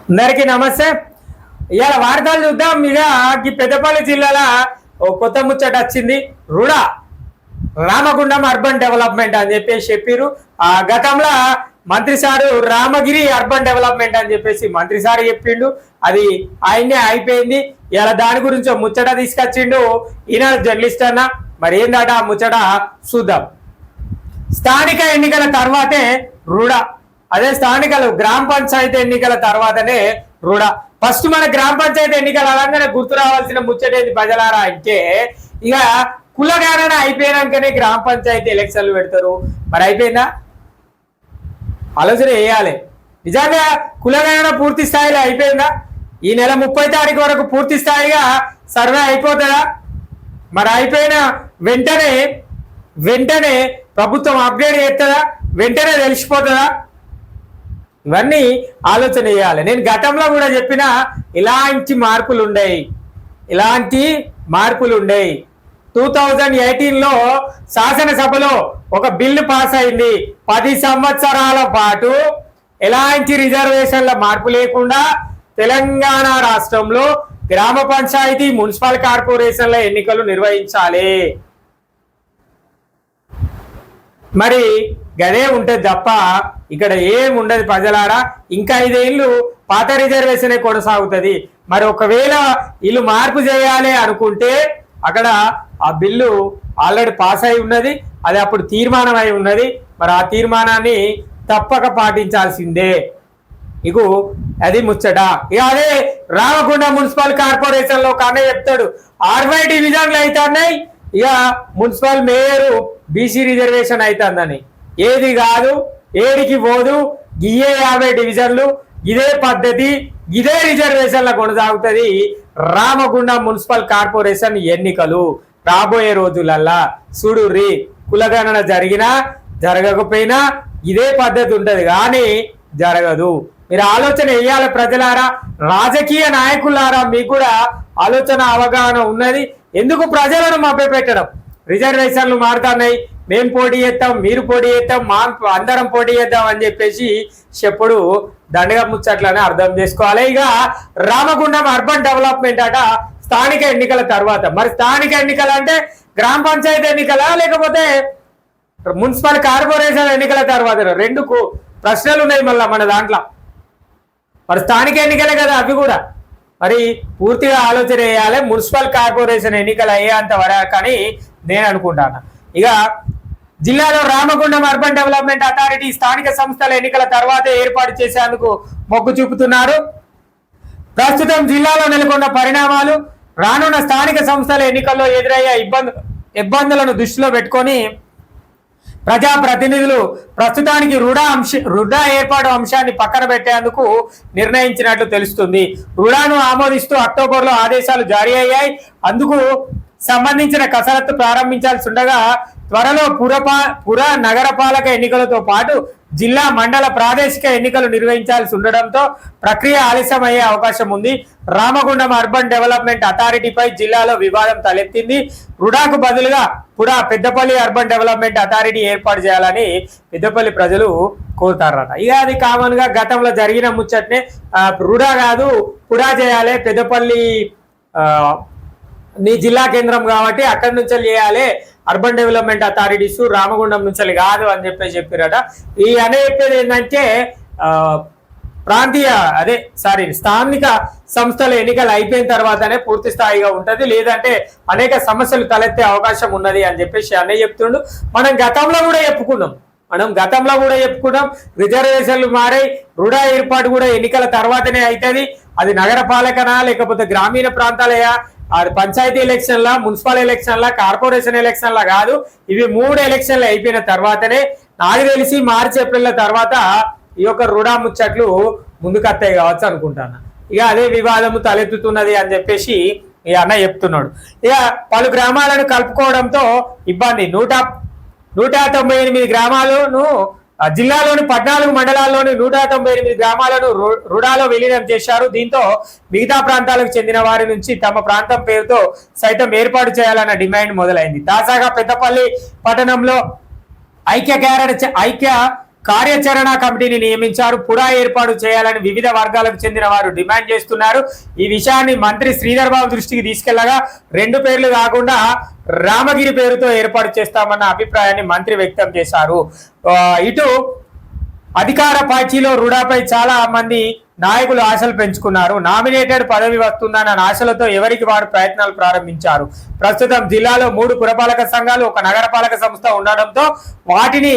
అందరికీ నమస్తే. ఇవాళ వార్తలు చూద్దాం. ఇక ఈ పెద్దపల్లి జిల్లాలో ఓ కొత్త ముచ్చట వచ్చింది. రుడా రామగుండం అర్బన్ డెవలప్మెంట్ అని చెప్పేసి చెప్పారు. గతంలో మంత్రి సారు రామగిరి అర్బన్ డెవలప్మెంట్ అని చెప్పేసి మంత్రి సారు చెప్పిండు. అది ఆయనే అయిపోయింది. ఇలా దాని గురించి ముచ్చట తీసుకొచ్చిండు ఈయన జర్నలిస్ట్ అన్న. మరి ఏందట ఆ ముచ్చట చూద్దాం. స్థానిక ఎన్నికల తర్వాతే రుడా, అదే స్థానికలు గ్రామ పంచాయతీ ఎన్నికల తర్వాతనే రుడా. ఫస్ట్ మన గ్రామ పంచాయతీ ఎన్నికలు అనగానే గుర్తు రావాల్సిన ముచ్చటేది ప్రజలారా అంటే, ఇక కులగణన అయిపోయినాకనే గ్రామ పంచాయతీ ఎలక్షన్లు పెడతారు. మరి అయిపోయిందా? ఆలోచన వేయాలి. నిజంగా కులగణన పూర్తి స్థాయిలో అయిపోయిందా? ఈ నెల 30 తారీఖు వరకు పూర్తి స్థాయిగా సర్వే అయిపోతుందా? మరి అయిపోయిన వెంటనే ప్రభుత్వం అప్డేట్ చేస్తుందా? వెంటనే తెలిసిపోతుందా? ఇవన్నీ ఆలోచన చేయాలి. నేను గతంలో కూడా చెప్పిన ఇలాంటి మార్పులు ఉండేవి. 2018లో శాసనసభలో ఒక బిల్లు పాస్ అయింది. 10 సంవత్సరాల పాటు ఎలాంటి రిజర్వేషన్ల మార్పు లేకుండా తెలంగాణ రాష్ట్రంలో గ్రామ పంచాయతీ మున్సిపల్ కార్పొరేషన్ల ఎన్నికలు నిర్వహించాలి. మరి గదే ఉంటుంది తప్ప ఇక్కడ ఏం ఉండదు ప్రజలారా. ఇంకా 5 ఏళ్ళు పాత రిజర్వేషనే కొనసాగుతుంది. మరి ఒకవేళ వీళ్ళు మార్పు చేయాలి అనుకుంటే అక్కడ ఆ బిల్లు ఆల్రెడీ పాస్ అయి ఉన్నది, అది అప్పుడు తీర్మానం అయి ఉన్నది. మరి ఆ తీర్మానాన్ని తప్పక పాటించాల్సిందే. ఇకు అది ముచ్చట. ఇక అదే రామగుండం మున్సిపల్ కార్పొరేషన్ లో కన్నా చెప్తాడు 60 డివిజన్లు అవుతున్నాయి. ఇక మున్సిపల్ మేయరు బీసీ రిజర్వేషన్ అవుతుందని. ఏది కాదు, ఏడికి పోదు. ఇదే 50 డివిజన్లు, ఇదే పద్ధతి, ఇదే రిజర్వేషన్ల కొనసాగుతుంది రామగుండం మున్సిపల్ కార్పొరేషన్ ఎన్నికలు. రాబోయే రోజులల్లా చూడుర్రి, కులగణన జరిగినా జరగకపోయినా ఇదే పద్ధతి ఉంటది, కానీ జరగదు. మీరు ఆలోచన వేయాలి ప్రజలారా, రాజకీయ నాయకులారా. మీకు కూడా ఆలోచన అవగాహన ఉన్నది. ఎందుకు ప్రజలను మభ్యపెట్టడం? రిజర్వేషన్లు మారుతున్నాయి, మేము పోటీ చేస్తాం, మీరు పోటీ చేస్తాం, అందరం పోటీ చేద్దాం అని చెప్పేసి చెప్పుడు దండగా ముచ్చట్లని అర్థం చేసుకోవాలి. ఇక రామగుండం అర్బన్ డెవలప్మెంట్ అట స్థానిక ఎన్నికల తర్వాత. మరి స్థానిక ఎన్నికలు అంటే గ్రామ పంచాయతీ ఎన్నికలా లేకపోతే మున్సిపల్ కార్పొరేషన్ ఎన్నికల తర్వాత? 2 ప్రశ్నలు ఉన్నాయి మళ్ళీ మన దాంట్లో. మరి స్థానిక ఎన్నికలే కదా అవి కూడా. మరి పూర్తిగా ఆలోచన చేయాలి. మున్సిపల్ కార్పొరేషన్ ఎన్నికలు అయ్యేంత వరకు అని నేను అనుకుంటాను. ఇక జిల్లాలో రామగుండం అర్బన్ డెవలప్మెంట్ అథారిటీ స్థానిక సంస్థల ఎన్నికల తర్వాతే ఏర్పాటు చేసేందుకు మొగ్గు చూపుతున్నారు. ప్రస్తుతం జిల్లాలో నెలకొన్న పరిణామాలు, రానున్న స్థానిక సంస్థల ఎన్నికల్లో ఎదురయ్యే ఇబ్బందులను దృష్టిలో పెట్టుకొని ప్రజాప్రతినిధులు ప్రస్తుతానికి రుడా ఏర్పాటు అంశాన్ని పక్కన పెట్టేందుకు నిర్ణయించినట్లు తెలుస్తుంది. రుడాను ఆమోదిస్తూ అక్టోబర్లో ఆదేశాలు జారీ అయ్యాయి. అందుకు సంబంధించిన కసరత్తు ప్రారంభించాల్సి ఉండగా త్వరలో పుర నగరపాలక ఎన్నికలతో పాటు జిల్లా మండల ప్రాదేశిక ఎన్నికలు నిర్వహించాల్సి ఉండడంతో ప్రక్రియ ఆలస్యం అయ్యే అవకాశం ఉంది. రామగుండం అర్బన్ డెవలప్మెంట్ అథారిటీపై జిల్లాలో వివాదం తలెత్తింది. రుడాకు బదులుగా పెద్దపల్లి అర్బన్ డెవలప్మెంట్ అథారిటీ ఏర్పాటు చేయాలని పెద్దపల్లి ప్రజలు కోరుతారట. ఇక అది కామన్ గా గతంలో జరిగిన ముచ్చట్నే. రుడా కాదు, పుడా చేయాలి, పెద్దపల్లి నీ జిల్లా కేంద్రం కాబట్టి అక్కడి నుంచి చేయాలి అర్బన్ డెవలప్మెంట్ అథారిటీస్, రామగుండం నుంచి కాదు అని చెప్పారట. ఈ అనే చెప్పేది ఏంటంటే స్థానిక సంస్థల ఎన్నికలు అయిపోయిన తర్వాతనే పూర్తి స్థాయిగా ఉంటది, లేదంటే అనేక సమస్యలు తలెత్తే అవకాశం ఉన్నది అని చెప్పేసి అన్నయ్య చెప్తుండు. మనం గతంలో కూడా చెప్పుకున్నాం రిజర్వేషన్లు మారాయి. రుడా ఏర్పాటు కూడా ఎన్నికల తర్వాతనే అవుతుంది. అది నగర పాలకనా లేకపోతే గ్రామీణ ప్రాంతాలయా, పంచాయతీ ఎలక్షన్ల, మున్సిపల్ ఎలక్షన్ల, కార్పొరేషన్ ఎలక్షన్ల కాదు. ఇవి 3 ఎలక్షన్లు అయిపోయిన తర్వాతనే, నాకు తెలిసి మార్చి ఏప్రిల్ తర్వాత ఈ యొక్క రుడా ముచ్చట్లు ముందుకత్తాయి కావచ్చు అనుకుంటాను. ఇక అదే వివాదము తలెత్తుతున్నది అని చెప్పేసి ఈ అన్న చెప్తున్నాడు. ఇక పలు గ్రామాలను కలుపుకోవడంతో ఇబ్బంది. 198 గ్రామాలను జిల్లాలోని 14 మండలాల్లోని 198 గ్రామాలను రుడాలో విలీనం చేశారు. దీంతో మిగతా ప్రాంతాలకు చెందిన వారి నుంచి తమ ప్రాంతం పేరుతో సైతం ఏర్పాటు చేయాలన్న డిమాండ్ మొదలైంది. తాజాగా పెద్దపల్లి పట్టణంలో ఐక్య కార్యాచరణ కమిటీని నియమించారు. పుడా ఏర్పాటు చేయాలని వివిధ వర్గాలకు చెందిన వారు డిమాండ్ చేస్తున్నారు. ఈ విషయాన్ని మంత్రి శ్రీధర్ బాబు దృష్టికి తీసుకెళ్లగా 2 పేర్లు కాకుండా రామగిరి పేరుతో ఏర్పాటు చేస్తామన్న అభిప్రాయాన్ని మంత్రి వ్యక్తం చేశారు. ఇటు అధికార పార్టీలో రుడాపై చాలా మంది నాయకులు ఆశలు పెంచుకున్నారు. నామినేటెడ్ పదవి వస్తుందన్న ఆశలతో ఎవరికి వారు ప్రయత్నాలు ప్రారంభించారు. ప్రస్తుతం జిల్లాలో 3 పురపాలక సంఘాలు, 1 నగరపాలక సంస్థ ఉండడంతో వాటిని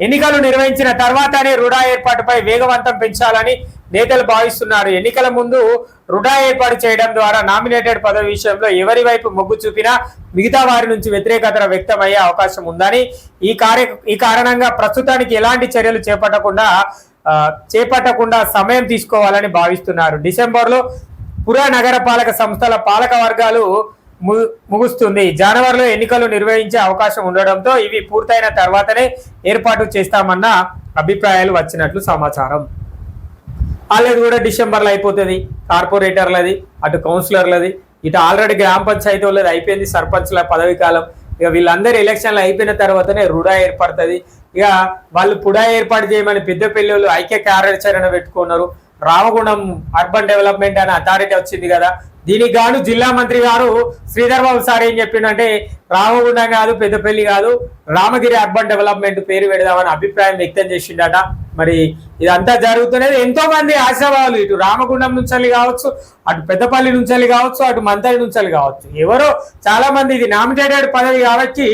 ఎన్నికలు నిర్వహించిన తర్వాతనే రుడా ఏర్పాటుపై వేగవంతం పెంచాలని నేతలు భావిస్తున్నారు. ఎన్నికల ముందు రుడా ఏర్పాటు చేయడం ద్వారా నామినేటెడ్ పదవి విషయంలో ఎవరి వైపు మొగ్గు చూపినా మిగతా వారి నుంచి వ్యతిరేకత వ్యక్తమయ్యే అవకాశం ఉందని, ఈ కారణంగా ప్రస్తుతానికి ఎలాంటి చర్యలు చేపట్టకుండా సమయం తీసుకోవాలని భావిస్తున్నారు. డిసెంబర్లో పుర నగరపాలక సంస్థల పాలక వర్గాలు ముగుస్తుంది. జనవరిలో ఎన్నికలు నిర్వహించే అవకాశం ఉండడంతో ఇవి పూర్తయిన తర్వాతనే ఏర్పాటు చేస్తామన్న అభిప్రాయాలు వచ్చినట్లు సమాచారం. వాళ్ళది కూడా డిసెంబర్లో అయిపోతుంది. కార్పొరేటర్లది, అటు కౌన్సిలర్లది, ఇటు ఆల్రెడీ గ్రామ పంచాయతీ వాళ్ళది అయిపోయింది, సర్పంచ్ల పదవి కాలం. ఇక వీళ్ళందరూ ఎలక్షన్లు అయిపోయిన తర్వాతనే రుడా ఏర్పడుతుంది. ఇక వాళ్ళు పుడా ఏర్పాటు చేయమని పెద్దపల్లి వాళ్ళు ఐక్య కార్యాచరణ పెట్టుకున్నారు. రామగుండం అర్బన్ డెవలప్మెంట్ అనే అథారిటీ వచ్చింది కదా, దీనికి గాను జిల్లా మంత్రి గారు శ్రీధర్ బాబు సార్ ఏం చెప్పిండంటే రామగుండం కాదు, పెద్దపల్లి కాదు, రామగిరి అర్బన్ డెవలప్మెంట్ పేరు పెడదామని అభిప్రాయం వ్యక్తం చేసిండట. మరి ఇదంతా జరుగుతున్నది. ఎంతో మంది ఆశావాహులు ఇటు రామగుండం నుంచి కావచ్చు, అటు పెద్దపల్లి నుంచి కావచ్చు, అటు మంతరి నుంచి కావచ్చు, ఎవరో చాలా మంది ఇది నామినేటెడ్ పదవి కాబట్టి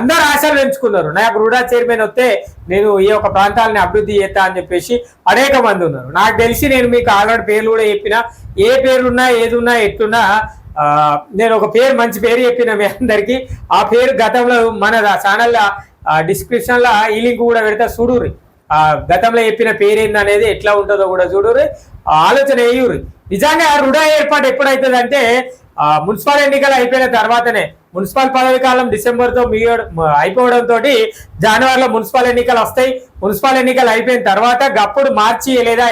అందరు ఆశలు పెంచుకున్నారు. నాకు రుడా చైర్మన్ వస్తే నేను ఈ యొక్క ప్రాంతాలని అభివృద్ధి చేస్తా అని చెప్పేసి అనేక మంది ఉన్నారు. నాకు తెలిసి నేను మీకు ఆల్రెడీ పేర్లు కూడా చెప్పిన, ఏ పేర్లున్నా ఏదున్నా ఎట్లున్నా నేను ఒక పేరు, మంచి పేరు చెప్పిన మీ అందరికీ. ఆ పేరు గతంలో మన ఛానల్ డిస్క్రిప్షన్లో ఈ లింక్ కూడా పెడతా, చూడుర్రి. గతంలో చెప్పిన పేరేంది అనేది ఎట్లా ఉంటుందో కూడా చూడుర్రి, ఆలోచన వేయుర్రి. నిజంగా రుడా ఏర్పాటు ఎప్పుడైతుంది అంటే మున్సిపల్ ఎన్నికలు అయిపోయిన తర్వాతనే. మున్సిపల్ పదవి కాలం డిసెంబర్తో అయిపోవడంతో జనవరిలో మున్సిపల్ ఎన్నికలు వస్తాయి. మున్సిపల్ ఎన్నికలు అయిపోయిన తర్వాత గప్పుడు మార్చి లేదా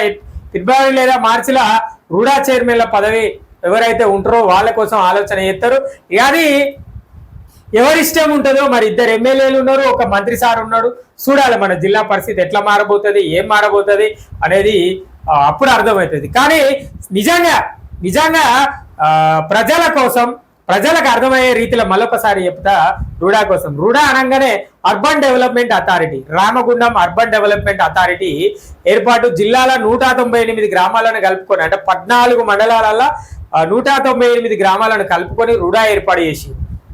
ఫిబ్రవరి లేదా మార్చిలో రుడా చైర్మన్ల పదవి ఎవరైతే ఉంటారో వాళ్ళ కోసం ఆలోచన చేస్తారు. అది ఎవరిష్టం ఉంటుందో. మరి 2 ఎమ్మెల్యేలు ఉన్నారు, ఒక మంత్రి సార్ ఉన్నాడు. చూడాలి మన జిల్లా పరిస్థితి ఎట్లా మారబోతుంది, ఏం మారబోతుంది అనేది అప్పుడు అర్థమవుతుంది. కానీ నిజంగా ప్రజల కోసం, ప్రజలకు అర్థమయ్యే రీతిలో మరొకసారి చెప్తా, రుడా కోసం. రుడా అనగానే urban development authority, Ramagundam urban development authority ఏర్పాటు జిల్లాల 198 గ్రామాలను కలుపుకొని, అంటే 14 మండలాలలో 198 గ్రామాలను కలుపుకొని రుడా ఏర్పాటు చేసి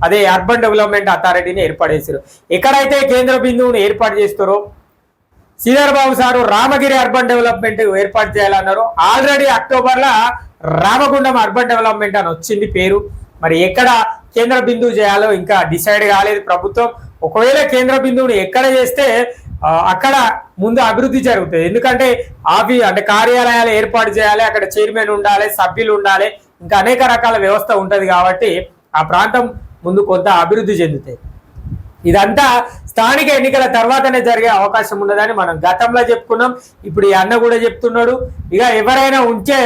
అదే అర్బన్ డెవలప్మెంట్ అథారిటీని ఏర్పాటు చేశారు. ఎక్కడైతే కేంద్ర బిందువును ఏర్పాటు చేస్తారో Sridhar Babu sir Ramagiri urban development ఏర్పాటు చేయాలన్నారు. ఆల్రెడీ అక్టోబర్లో రామగుండం అర్బన్ డెవలప్మెంట్ అని వచ్చింది పేరు. మరి ఎక్కడ కేంద్ర బిందువు చేయాలో ఇంకా డిసైడ్ కాలేదు ప్రభుత్వం. ఒకవేళ కేంద్ర బిందువుని ఎక్కడ చేస్తే అక్కడ ముందు అభివృద్ధి జరుగుతుంది. ఎందుకంటే అంటే కార్యాలయాలు ఏర్పాటు చేయాలి, అక్కడ చైర్మన్ ఉండాలి, సభ్యులు ఉండాలి, ఇంకా అనేక రకాల వ్యవస్థ ఉంటుంది. కాబట్టి ఆ ప్రాంతం ముందు కొంత అభివృద్ధి చెందుతాయి. ఇదంతా స్థానిక ఎన్నికల తర్వాతనే జరిగే అవకాశం ఉన్నదని మనం గతంలో చెప్పుకున్నాం. ఇప్పుడు ఈ అన్న కూడా చెప్తున్నాడు. ఇక ఎవరైనా ఉంటే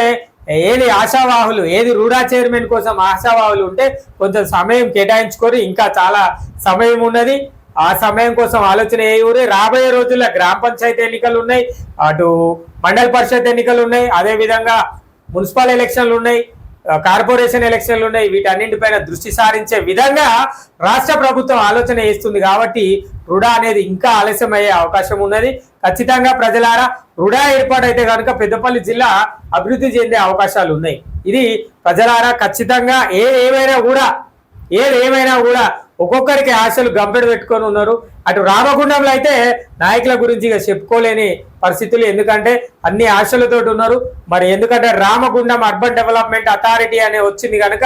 ఏది ఆశావాహులు, ఏది రుడా చైర్మన్ కోసం ఆశావాహులు ఉంటే కొంచెం సమయం కేటాయించుకొని, ఇంకా చాలా సమయం ఉన్నది, ఆ సమయం కోసం ఆలోచన ఊరే. రాబోయే రోజుల్లో గ్రామ పంచాయతీ ఎన్నికలు ఉన్నాయి, అటు మండల పరిషత్ ఎన్నికలు ఉన్నాయి, అదేవిధంగా మున్సిపల్ ఎలక్షన్లు ఉన్నాయి, కార్పొరేషన్ ఎలక్షన్లు ఉన్నాయి. వీటన్నింటిపైన దృష్టి సారించే విధంగా రాష్ట్ర ప్రభుత్వం ఆలోచన చేస్తుంది. కాబట్టి రుడా అనేది ఇంకా ఆలస్యం అయ్యే అవకాశం ఉన్నది. ఖచ్చితంగా ప్రజలారా, రుడా ఏర్పాటైతే కనుక పెద్దపల్లి జిల్లా అభివృద్ధి చెందే అవకాశాలు ఉన్నాయి. ఇది ప్రజలారా ఖచ్చితంగా ఏదేమైనా కూడా ఒక్కొక్కరికి ఆశలు గంపెడు పెట్టుకొని ఉన్నారు. అటు రామగుండంలో అయితే నాయకుల గురించి ఇక చెప్పుకోలేని పరిస్థితులు, ఎందుకంటే అన్ని ఆశలతో ఉన్నారు. మరి ఎందుకంటే రామగుండం అర్బన్ డెవలప్మెంట్ అథారిటీ అనే వచ్చింది కనుక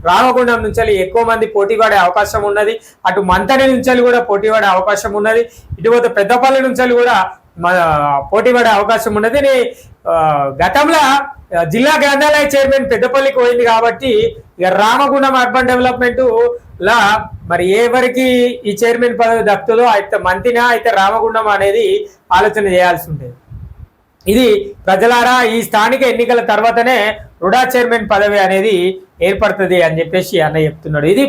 రామగుండం నుంచి ఎక్కువ మంది పోటీ పడే అవకాశం ఉన్నది. అటు మంతని నుంచి కూడా పోటీ పడే అవకాశం ఉన్నది. ఇటుపోతే పెద్దపల్లి నుంచి కూడా పోటీ పడే అవకాశం ఉన్నది. గతంలో జిల్లా గ్రంథాలయ చైర్మన్ పెద్దపల్లికి పోయింది కాబట్టి ఇక రామగుండం అర్బన్ డెవలప్మెంట్ లా మరి ఎవరికి ఈ చైర్మన్ పదవి దక్కుతుందో, అయితే మంతినా అయితే రామగుండం అనేది ఆలోచన చేయాల్సి ఉంటుంది. ఇది ప్రజలారా, ఈ స్థానిక ఎన్నికల తర్వాతనే రుడా చైర్మన్ పదవి అనేది ఏర్పడుతుంది అని చెప్పేసి అన్న చెప్తున్నాడు. ఇది